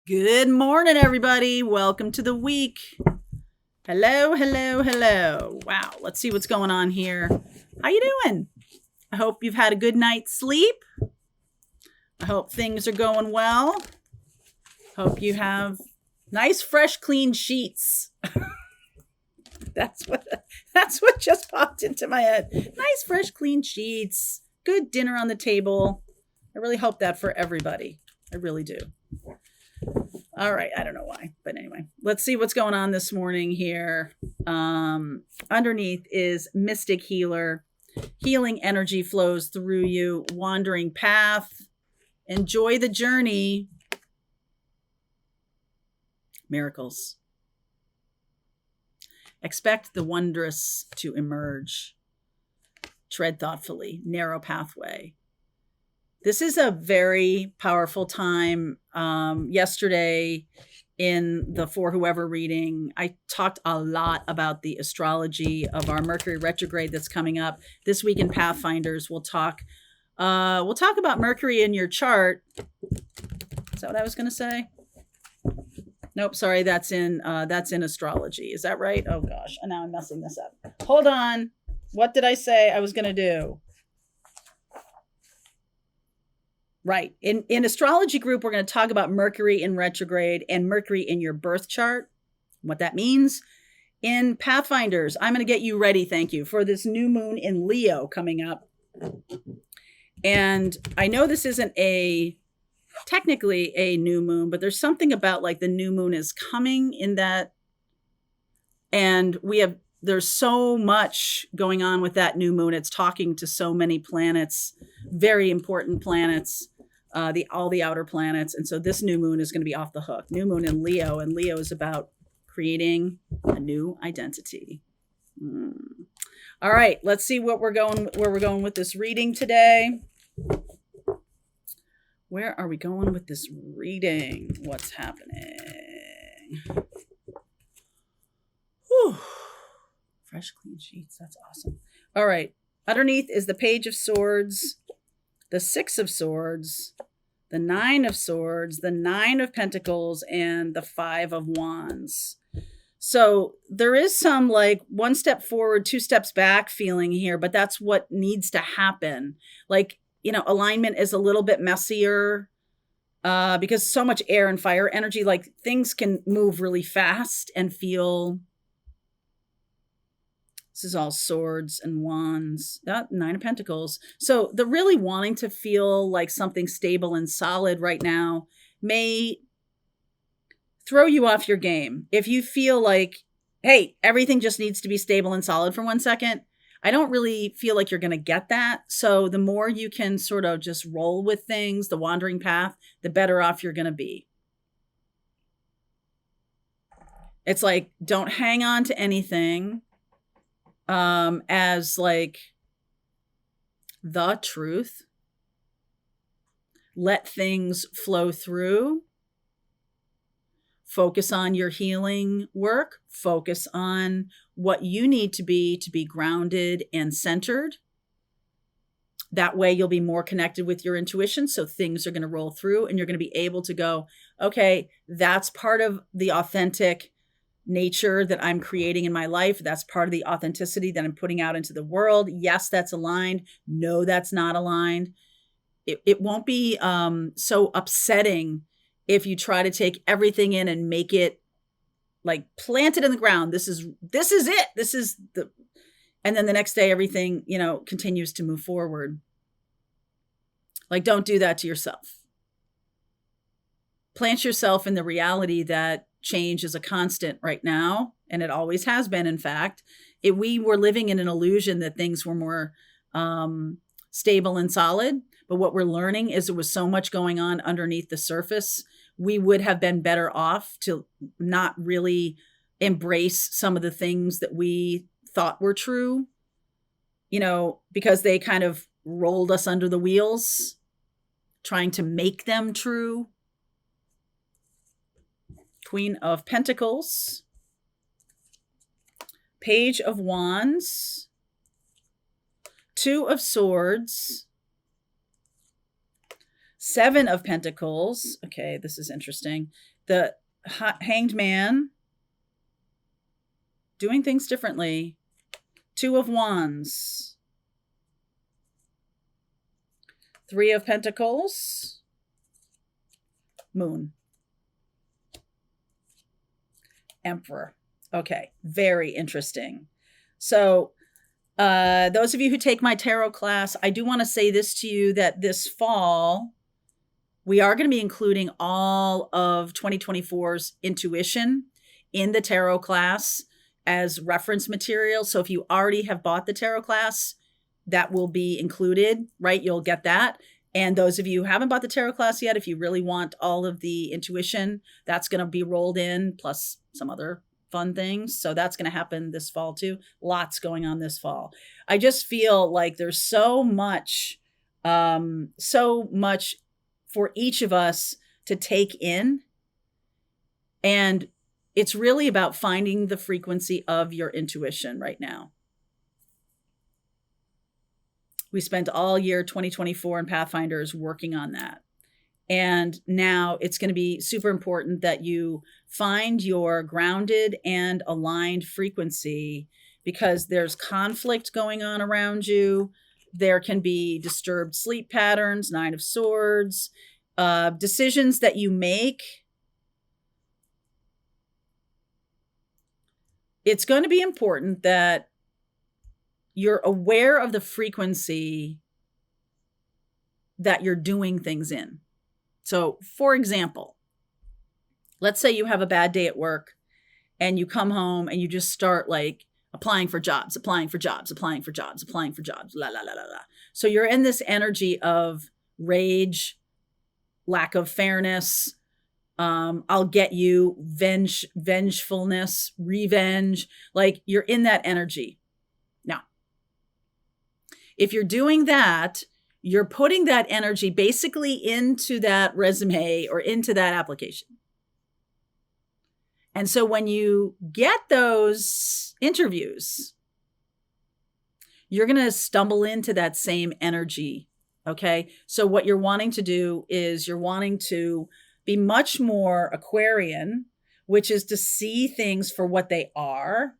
Good morning, everybody. Welcome to the week. Hello, hello, hello. Wow, let's see what's going on here. How you doing? I hope you've had a good night's sleep. I hope things are going well. Hope you have nice, fresh, clean sheets. That's what just popped into my head. Nice, fresh, clean sheets. Good dinner on the table. I really hope that for everybody. I really do. All right, I don't know why, but anyway, let's see what's going on this morning here. Underneath is Mystic Healer. Healing energy flows through you, wandering path. Enjoy the journey. Miracles. Expect the wondrous to emerge. Tread thoughtfully, narrow pathway. This is a very powerful time. Yesterday in the For Whoever reading, I talked a lot about the astrology of our Mercury retrograde that's coming up. This week in Pathfinders, we'll talk about Mercury in your chart. Is that what I was going to say? Nope, sorry, that's in astrology. Is that right? Oh gosh, and now I'm messing this up. Hold on. What did I say I was going to do? Right. In astrology group, we're going to talk about Mercury in retrograde and Mercury in your birth chart, what that means. In Pathfinders, I'm going to get you ready, thank you, for this new moon in Leo coming up. And I know this isn't technically a new moon, but there's something about like the new moon is coming in that. And there's so much going on with that new moon. It's talking to so many planets, very important planets. All the outer planets. And so this new moon is going to be off the hook. New moon in Leo, and Leo is about creating a new identity. All right, let's see where we're going with this reading today. Where are we going with this reading? What's happening? Whew. Fresh, clean sheets. That's awesome. All right. Underneath is the Page of Swords, the Six of Swords, the Nine of Swords, the Nine of Pentacles, and the Five of Wands. So there is some like one step forward, two steps back feeling here, but that's what needs to happen. Like, alignment is a little bit messier because so much air and fire energy, like things can move really fast and feel. This is all swords and wands. Nine of Pentacles. So the really wanting to feel like something stable and solid right now may throw you off your game. If you feel like, hey, everything just needs to be stable and solid for 1 second, I don't really feel like you're going to get that. So the more you can sort of just roll with things, the wandering path, the better off you're going to be. It's like, don't hang on to anything as like the truth. Let things flow through. Focus on your healing work. Focus on what you need to be grounded and centered. That way you'll be more connected with your intuition. So things are going to roll through and you're going to be able to go, okay, that's part of the authentic nature that I'm creating in my life. That's part of the authenticity that I'm putting out into the world. Yes, that's aligned. No, that's not aligned. It won't be so upsetting if you try to take everything in and make it like planted in the ground. This is it. And then the next day, everything, continues to move forward. Like, don't do that to yourself. Plant yourself in the reality that change is a constant right now, and it always has been. In fact, we were living in an illusion that things were more stable and solid. But what we're learning is there was so much going on underneath the surface. We would have been better off to not really embrace some of the things that we thought were true, because they kind of rolled us under the wheels, trying to make them true. Queen of Pentacles, Page of Wands, Two of Swords, Seven of Pentacles. Okay, this is interesting. The Hanged Man, doing things differently. Two of Wands. Three of Pentacles. Moon. Emperor. Okay, very interesting. So those of you who take my tarot class, I do want to say this to you, that this fall, we are going to be including all of 2024's intuition in the tarot class as reference material. So if you already have bought the tarot class, that will be included, right? You'll get that. And those of you who haven't bought the tarot class yet, if you really want all of the intuition, that's going to be rolled in, plus some other fun things. So that's going to happen this fall too. Lots going on this fall. I just feel like there's so much for each of us to take in. And it's really about finding the frequency of your intuition right now. We spent all year 2024 in Pathfinders working on that. And now it's going to be super important that you find your grounded and aligned frequency, because there's conflict going on around you. There can be disturbed sleep patterns, Nine of Swords, decisions that you make. It's going to be important that you're aware of the frequency that you're doing things in. So, for example, let's say you have a bad day at work and you come home and you just start like applying for jobs, la, la, la, la, la. So you're in this energy of rage, lack of fairness, I'll get you, vengefulness, revenge. Like you're in that energy. Now, if you're doing that, you're putting that energy basically into that resume or into that application. And so when you get those interviews, you're going to stumble into that same energy. Okay. So what you're wanting to do is you're wanting to be much more Aquarian, which is to see things for what they are.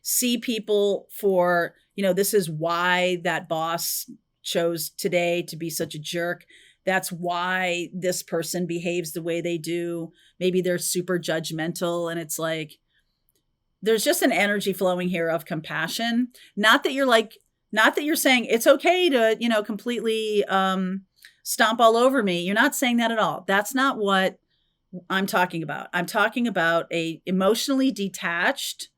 See people for, this is why that boss chose today to be such a jerk. That's why this person behaves the way they do. Maybe they're super judgmental, and it's like, there's just an energy flowing here of compassion. Not that you're saying it's okay to, completely stomp all over me. You're not saying that at all. That's not what I'm talking about. I'm talking about a emotionally detached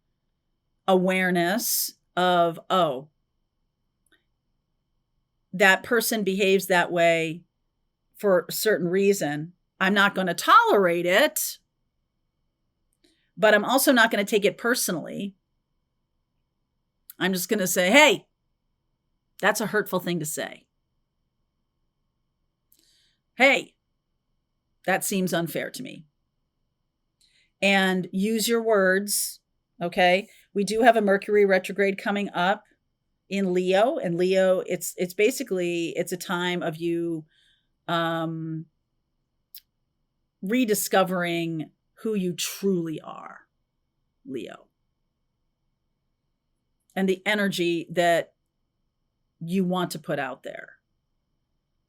awareness of, oh, that person behaves that way for a certain reason. I'm not going to tolerate it, but I'm also not going to take it personally. I'm just going to say, hey, that's a hurtful thing to say. Hey, that seems unfair to me. And use your words, okay? We do have a Mercury retrograde coming up in Leo, and Leo, it's basically, it's a time of you rediscovering who you truly are, Leo. And the energy that you want to put out there.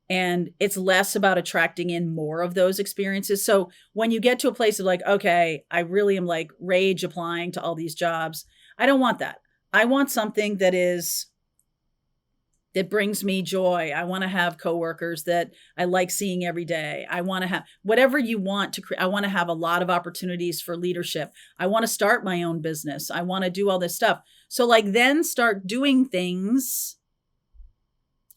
And it's less about attracting in more of those experiences. So when you get to a place of like, okay, I really am like rage applying to all these jobs, I don't want that. I want something that brings me joy. I want to have coworkers that I like seeing every day. I want to have whatever you want to create. I want to have a lot of opportunities for leadership. I want to start my own business. I want to do all this stuff. So like then start doing things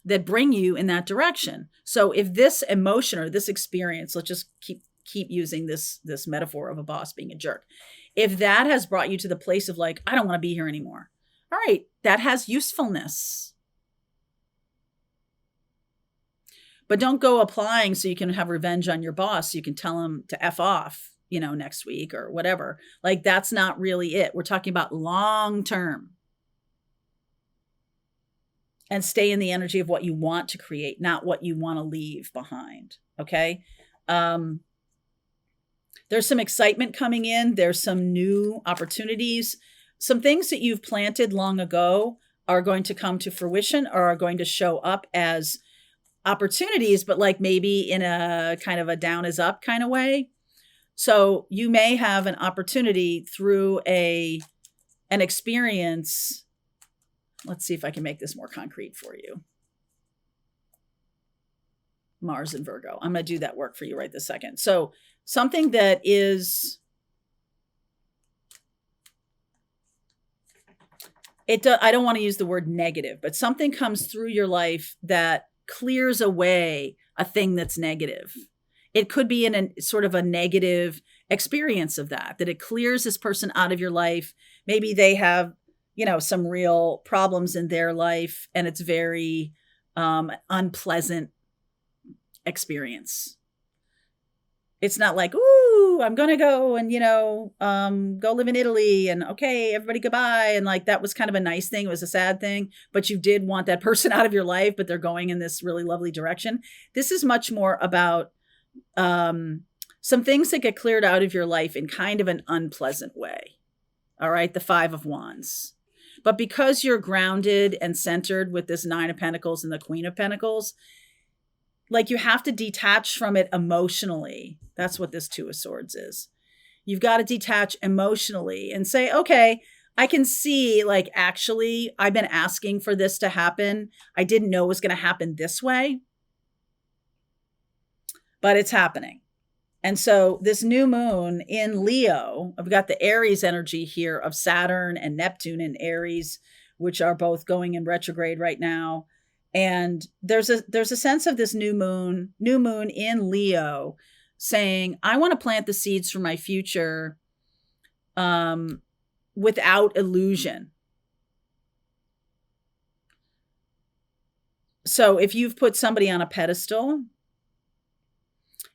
that bring you in that direction. So if this emotion or this experience, let's just keep using this metaphor of a boss being a jerk. If that has brought you to the place of like, I don't want to be here anymore. All right, that has usefulness. But don't go applying so you can have revenge on your boss. So you can tell him to F off, next week or whatever. Like that's not really it. We're talking about long term. and stay in the energy of what you want to create, not what you want to leave behind. Okay. There's some excitement coming in. There's some new opportunities. Some things that you've planted long ago are going to come to fruition or are going to show up as opportunities, but like maybe in a kind of a down is up kind of way. So you may have an opportunity through an experience. Let's see if I can make this more concrete for you. Mars and Virgo. I'm going to do that work for you right this second. So something that is, I don't want to use the word negative, but something comes through your life that clears away a thing that's negative. It could be in a sort of a negative experience of that it clears this person out of your life. Maybe they have, some real problems in their life and it's very unpleasant experience. It's not like, ooh, I'm going to go and, go live in Italy and okay, everybody goodbye. And like, that was kind of a nice thing. It was a sad thing, but you did want that person out of your life, but they're going in this really lovely direction. This is much more about some things that get cleared out of your life in kind of an unpleasant way. All right. The 5 of Wands. But because you're grounded and centered with this 9 of Pentacles and the Queen of Pentacles, like you have to detach from it emotionally. That's what this 2 of Swords is. You've got to detach emotionally and say, okay, I can see like, actually, I've been asking for this to happen. I didn't know it was going to happen this way, but it's happening. And so this new moon in Leo, I've got the Aries energy here of Saturn and Neptune in Aries, which are both going in retrograde right now. And there's a sense of this new moon in Leo saying, I want to plant the seeds for my future without illusion. So if you've put somebody on a pedestal,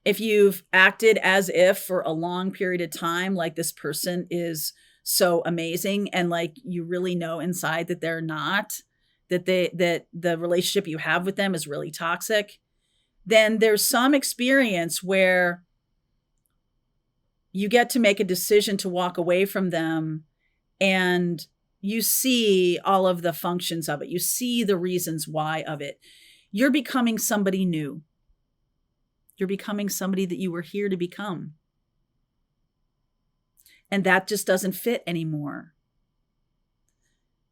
if you've acted as if for a long period of time, like this person is so amazing and like you really know inside that they're not, that the relationship you have with them is really toxic, then there's some experience where you get to make a decision to walk away from them and you see all of the functions of it. You see the reasons why of it. You're becoming somebody new. You're becoming somebody that you were here to become. And that just doesn't fit anymore.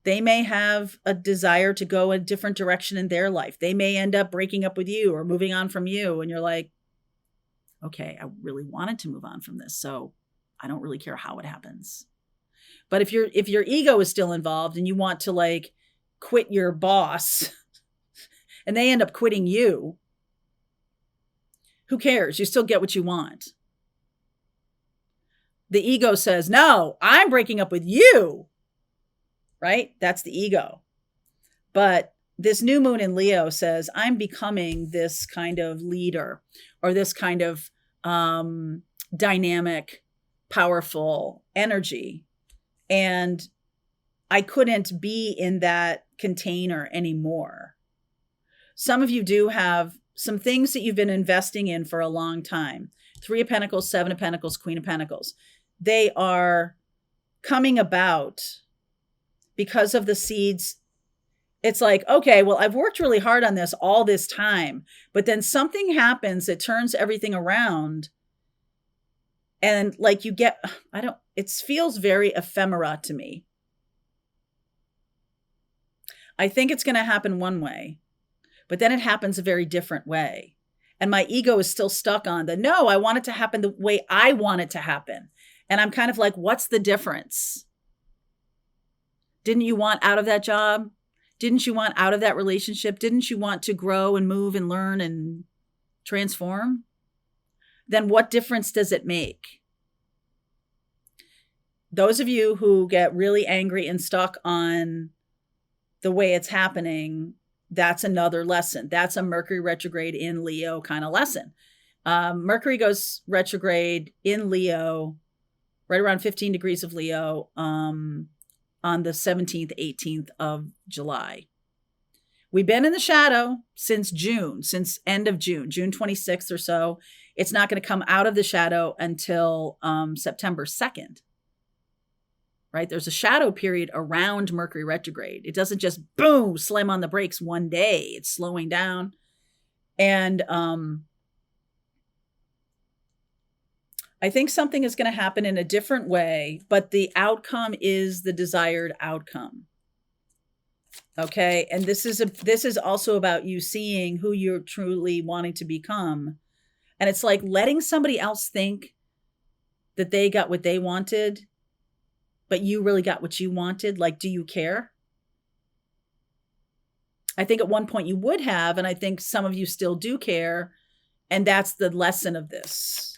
They may have a desire to go a different direction in their life. They may end up breaking up with you or moving on from you. And you're like, okay, I really wanted to move on from this, so I don't really care how it happens. But if your ego is still involved and you want to like quit your boss and they end up quitting you, who cares? You still get what you want. The ego says, no, I'm breaking up with you. Right? That's the ego. But this new moon in Leo says, I'm becoming this kind of leader or this kind of dynamic, powerful energy. And I couldn't be in that container anymore. Some of you do have some things that you've been investing in for a long time. 3 of Pentacles, 7 of Pentacles, Queen of Pentacles. They are coming about because of the seeds. It's like, okay, well, I've worked really hard on this all this time, but then something happens that turns everything around. And like you get, it feels very ephemera to me. I think it's going to happen one way, but then it happens a very different way. And my ego is still stuck on no, I want it to happen the way I want it to happen. And I'm kind of like, what's the difference? Didn't you want out of that job? Didn't you want out of that relationship? Didn't you want to grow and move and learn and transform? Then what difference does it make? Those of you who get really angry and stuck on the way it's happening, that's another lesson. That's a Mercury retrograde in Leo kind of lesson. Mercury goes retrograde in Leo, right around 15 degrees of Leo, on the 17th, 18th of July, We've been in the shadow since June, since end of June, June 26th or so. It's not going to come out of the shadow until September 2nd. Right? There's a shadow period around Mercury retrograde. It doesn't just boom, slam on the brakes one day. It's slowing down. And I think something is going to happen in a different way, but the outcome is the desired outcome. Okay. And this is also about you seeing who you're truly wanting to become. And it's like letting somebody else think that they got what they wanted, but you really got what you wanted. Like, do you care? I think at one point you would have, and I think some of you still do care. And that's the lesson of this.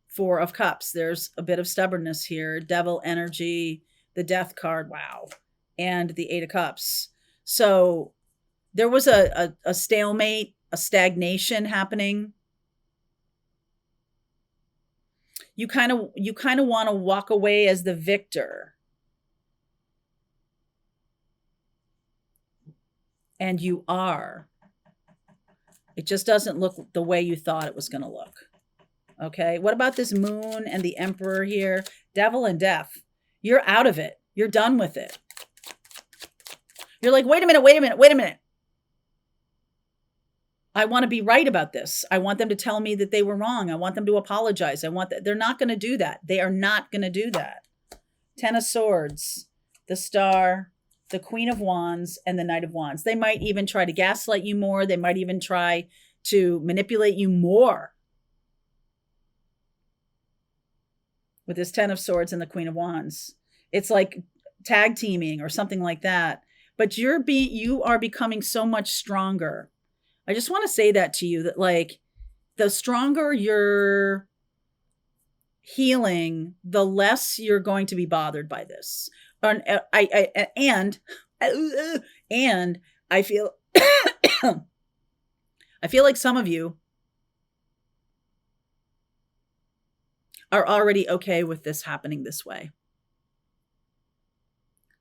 Four of Cups. There's a bit of stubbornness here. Devil energy, the Death card. Wow. And the Eight of Cups. So there was a stalemate, a stagnation happening. You kind of want to walk away as the victor. And you are. It just doesn't look the way you thought it was going to look. Okay. What about this Moon and the Emperor here? Devil and Death. You're out of it. You're done with it. You're like, wait a minute. I want to be right about this. I want them to tell me that they were wrong. I want them to apologize. They're not going to do that. They are not going to do that. Ten of Swords, the Star, the Queen of Wands, and the Knight of Wands. They might even try to gaslight you more. They might even try to manipulate you more. With this Ten of Swords and the Queen of Wands. It's like tag teaming or something like that. But you are becoming so much stronger. I just want to say that to you, that like the stronger you're healing, the less you're going to be bothered by this. And I feel I feel like some of you are already okay with this happening this way.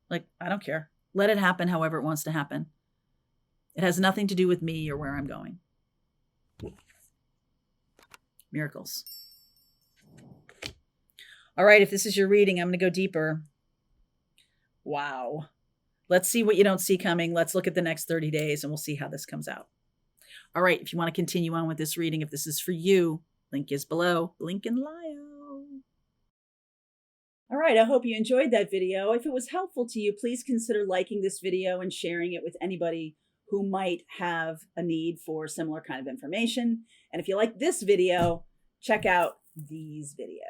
Like, I don't care. Let it happen however it wants to happen. It has nothing to do with me or where I'm going. Miracles. All right, if this is your reading, I'm going to go deeper. Wow. Let's see what you don't see coming. Let's look at the next 30 days and we'll see how this comes out. All right, if you want to continue on with this reading, if this is for you, link is below. Link in bio. All right, I hope you enjoyed that video. If it was helpful to you, please consider liking this video and sharing it with anybody who might have a need for similar kind of information. And if you like this video, check out these videos.